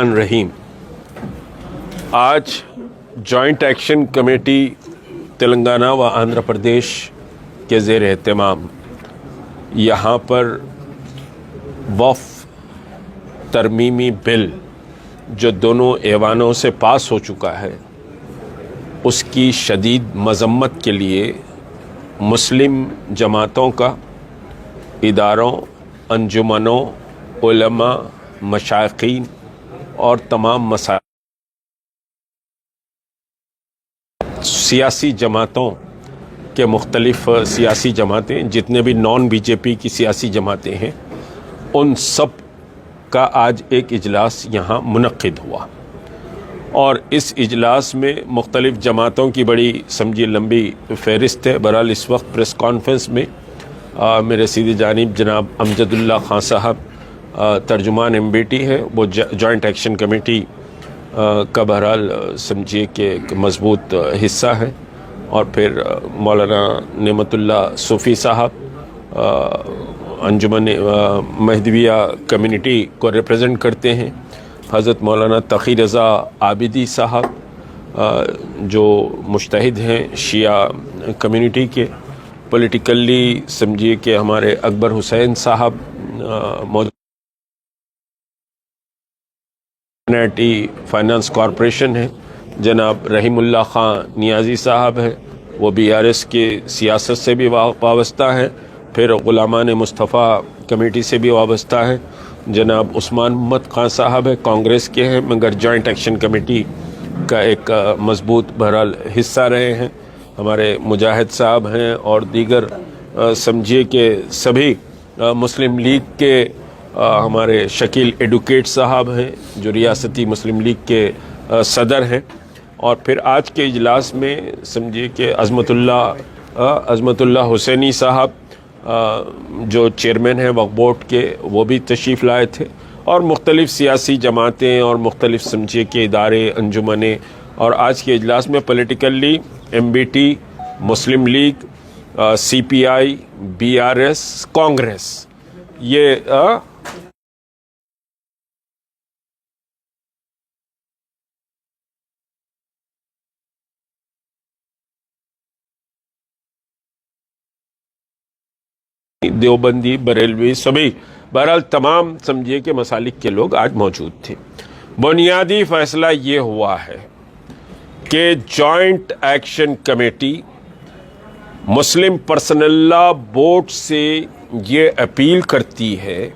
الرحمن الرحیم۔ آج جوائنٹ ایکشن کمیٹی تلنگانہ و آندھرا پردیش کے زیر اہتمام یہاں پر وقف ترمیمی بل جو دونوں ایوانوں سے پاس ہو چکا ہے اس کی شدید مذمت کے لیے مسلم جماعتوں کا، اداروں، انجمنوں، علماء، مشائقین اور تمام سیاسی جماعتوں کے مختلف سیاسی جماعتیں، جتنے بھی نان بی جے پی کی سیاسی جماعتیں ہیں، ان سب کا آج ایک اجلاس یہاں منعقد ہوا، اور اس اجلاس میں مختلف جماعتوں کی بڑی سمجھی لمبی فہرست ہے۔ بہرحال اس وقت پریس کانفرنس میں میرے سیدھی جانب جناب امجد اللہ خان صاحب ترجمان MBT ہے، وہ جوائنٹ ایکشن کمیٹی کا بہرحال سمجھیے کہ ایک مضبوط حصہ ہے، اور پھر مولانا نعمت اللہ صوفی صاحب انجمن مہدویہ کمیونٹی کو ریپرزینٹ کرتے ہیں، حضرت مولانا تقی رضا عابدی صاحب جو مجتہد ہیں شیعہ کمیونٹی کے، پولیٹیکلی سمجھیے کہ ہمارے اکبر حسین صاحب فائنانس کارپوریشن ہے، جناب رحیم اللہ خان نیازی صاحب ہے، وہ BRS کی سیاست سے بھی وابستہ ہے، پھر غلامان مصطفیٰ کمیٹی سے بھی وابستہ ہے، جناب عثمان محمد خان صاحب ہے، کانگریس کے ہیں مگر جوائنٹ ایکشن کمیٹی کا ایک مضبوط بہرحال حصہ رہے ہیں، ہمارے مجاہد صاحب ہیں، اور دیگر سمجھیے کہ سبھی مسلم لیگ کے ہمارے شکیل ایڈوکیٹ صاحب ہیں جو ریاستی مسلم لیگ کے صدر ہیں، اور پھر آج کے اجلاس میں سمجھیے کہ عظمت اللہ حسینی صاحب جو چیئرمین ہیں وقف بورڈ کے، وہ بھی تشریف لائے تھے، اور مختلف سیاسی جماعتیں اور مختلف سمجھیے کہ ادارے، انجمنیں، اور آج کے اجلاس میں پولیٹیکلی MBT، مسلم لیگ، CPI، BRS، کانگریس، یہ دیوبندی، بریلوی، سبھی بہرحال تمام سمجھیے کہ مسالک کے لوگ آج موجود تھے۔ بنیادی فیصلہ یہ ہوا ہے کہ جوائنٹ ایکشن کمیٹی مسلم پرسنل لا بورڈ سے یہ اپیل کرتی ہے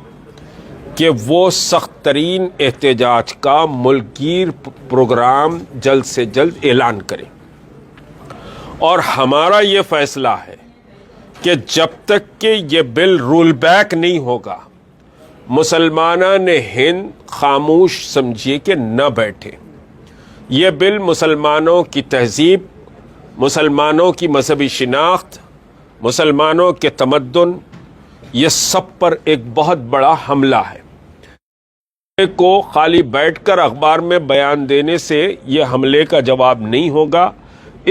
کہ وہ سخت ترین احتجاج کا ملک گیر پروگرام جلد سے جلد اعلان کرے، اور ہمارا یہ فیصلہ ہے کہ جب تک کہ یہ بل رول بیک نہیں ہوگا مسلمانان ہند خاموش سمجھیے کہ نہ بیٹھے۔ یہ بل مسلمانوں کی تہذیب، مسلمانوں کی مذہبی شناخت، مسلمانوں کے تمدن، یہ سب پر ایک بہت بڑا حملہ ہے۔ کو خالی بیٹھ کر اخبار میں بیان دینے سے یہ حملے کا جواب نہیں ہوگا۔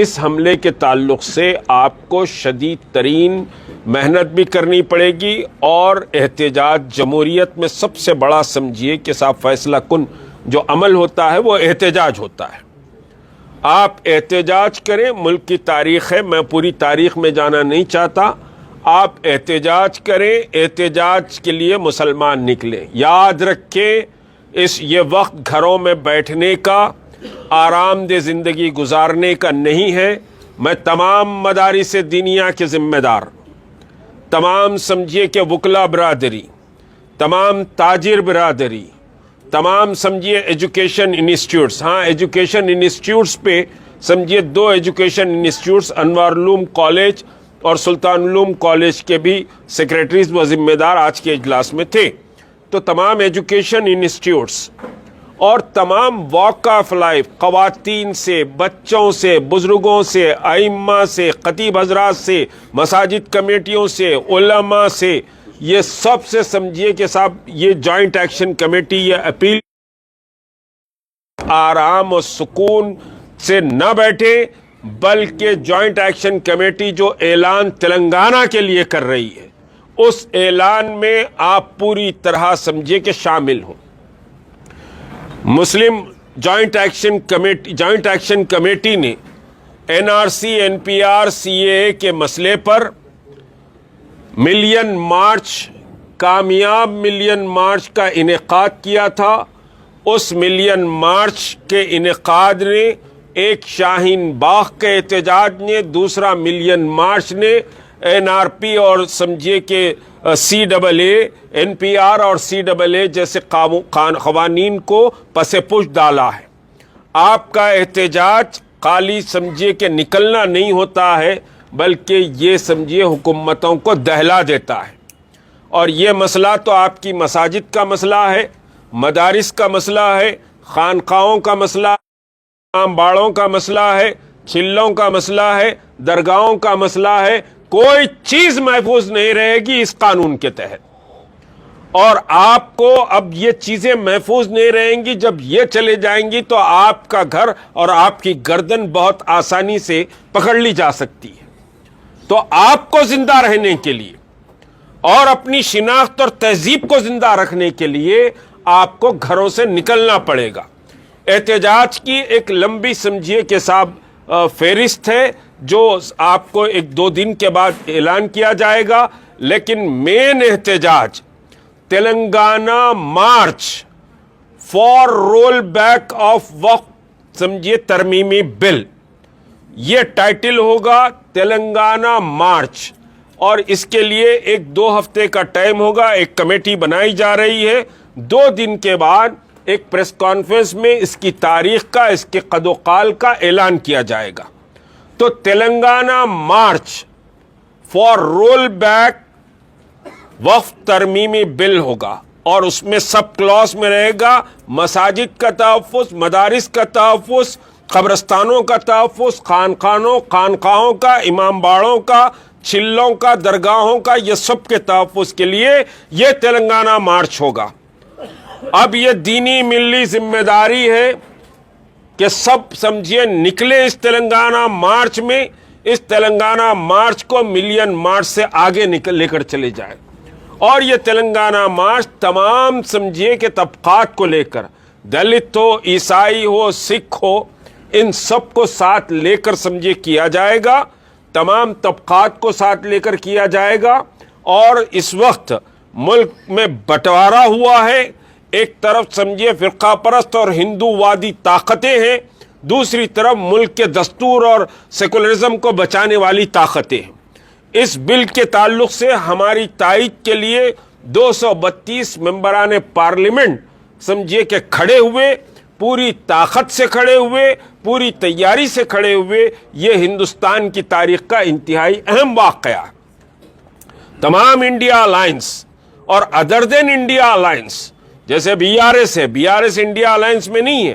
اس حملے کے تعلق سے آپ کو شدید ترین محنت بھی کرنی پڑے گی، اور احتجاج جمہوریت میں سب سے بڑا سمجھیے کہ صاحب فیصلہ کن جو عمل ہوتا ہے وہ احتجاج ہوتا ہے۔ آپ احتجاج کریں، ملک کی تاریخ ہے، میں پوری تاریخ میں جانا نہیں چاہتا، آپ احتجاج کریں، احتجاج کے لیے مسلمان نکلیں۔ یاد رکھیں یہ وقت گھروں میں بیٹھنے کا، آرام دہ زندگی گزارنے کا نہیں ہے۔ میں تمام مدارس دینیہ کے ذمہ دار، تمام سمجھیے کہ وکلا برادری، تمام تاجر برادری، تمام سمجھیے ایجوکیشن انسٹیٹیوٹس، ایجوکیشن انسٹیٹیوٹس پہ سمجھیے 2 ایجوکیشن انسٹیٹیوٹس، انوار العلوم کالج اور سلطان العلوم کالج کے بھی سیکریٹریز و ذمہ دار آج کے اجلاس میں تھے۔ تو تمام ایجوکیشن انسٹیٹیوٹس اور تمام واک آف لائف، خواتین سے، بچوں سے، بزرگوں سے، ائمہ سے، خطیب حضرات سے، مساجد کمیٹیوں سے، علماء سے، یہ سب سے سمجھیے کہ صاحب یہ جوائنٹ ایکشن کمیٹی یہ اپیل آرام و سکون سے نہ بیٹھے، بلکہ جوائنٹ ایکشن کمیٹی جو اعلان تلنگانہ کے لیے کر رہی ہے اس اعلان میں آپ پوری طرح سمجھے کہ شامل ہوں۔ مسلم جوائنٹ ایکشن کمیٹی نے NRC NPR CAA کے مسئلے پر ملین مارچ کامیاب ملین مارچ کا انعقاد کیا تھا. اس ملین مارچ کے انعقاد نے ایک شاہین باغ کے احتجاج نے, دوسرا ملین مارچ نے NRP اور سمجھیے کہ CAA NPR اور CAA جیسے قوانین کو پس پش ڈالا ہے. آپ کا احتجاج خالی سمجھیے کہ نکلنا نہیں ہوتا ہے, بلکہ یہ سمجھیے حکومتوں کو دہلا دیتا ہے. اور یہ مسئلہ تو آپ کی مساجد کا مسئلہ ہے, مدارس کا مسئلہ ہے, خانقاہوں کا مسئلہ ہے, امام باڑوں کا مسئلہ ہے, چلوں کا مسئلہ ہے, درگاہوں کا مسئلہ ہے. کوئی چیز محفوظ نہیں رہے گی اس قانون کے تحت. اور آپ کو اب یہ چیزیں محفوظ نہیں رہیں گی. جب یہ چلے جائیں گی تو آپ کا گھر اور آپ کی گردن بہت آسانی سے پکڑ لی جا سکتی ہے. تو آپ کو زندہ رہنے کے لیے اور اپنی شناخت اور تہذیب کو زندہ رکھنے کے لیے آپ کو گھروں سے نکلنا پڑے گا. احتجاج کی ایک لمبی سمجھیے کہ صاحب فہرست ہے جو آپ کو 1-2 دن کے بعد اعلان کیا جائے گا. لیکن مین احتجاج Telangana march for roll back of وقف سمجھیے ترمیمی بل, یہ ٹائٹل ہوگا تلنگانہ مارچ. اور اس کے لیے 1-2 ہفتے کا ٹائم ہوگا. ایک کمیٹی بنائی جا رہی ہے. 2 دن کے بعد ایک پریس کانفرنس میں اس کی تاریخ کا, اس کے قد و قال کا اعلان کیا جائے گا. تو Telangana march for roll back وقف ترمیمی بل ہوگا, اور اس میں سب کلاس میں رہے گا مساجد کا تحفظ, مدارس کا تحفظ, قبرستانوں کا تحفظ, خانقاہوں کا, امام باڑوں کا, چلوں کا, درگاہوں کا, یہ سب کے تحفظ کے لیے یہ تلنگانہ مارچ ہوگا. اب یہ دینی ملی ذمہ داری ہے کہ سب سمجھیے نکلے اس تلنگانہ مارچ میں. اس تلنگانہ مارچ کو ملین مارچ سے آگے لے کر چلے جائیں. اور یہ تلنگانہ مارچ تمام سمجھیے کہ طبقات کو لے کر, دلت ہو, عیسائی ہو, سکھ ہو, ان سب کو ساتھ لے کر سمجھیے کیا جائے گا. تمام طبقات کو ساتھ لے کر کیا جائے گا. اور اس وقت ملک میں بٹوارا ہوا ہے. ایک طرف سمجھیے فرقہ پرست اور ہندو وادی طاقتیں ہیں, دوسری طرف ملک کے دستور اور سیکولرزم کو بچانے والی طاقتیں ہیں. اس بل کے تعلق سے ہماری تائید کے لیے 232 ممبران پارلیمنٹ سمجھیے کہ کھڑے ہوئے, پوری طاقت سے کھڑے ہوئے, پوری تیاری سے کھڑے ہوئے. یہ ہندوستان کی تاریخ کا انتہائی اہم واقعہ. تمام انڈیا الائنس اور ادر دین انڈیا الائنس, جیسے BRS ہے, BRS انڈیا الائنس میں نہیں ہے,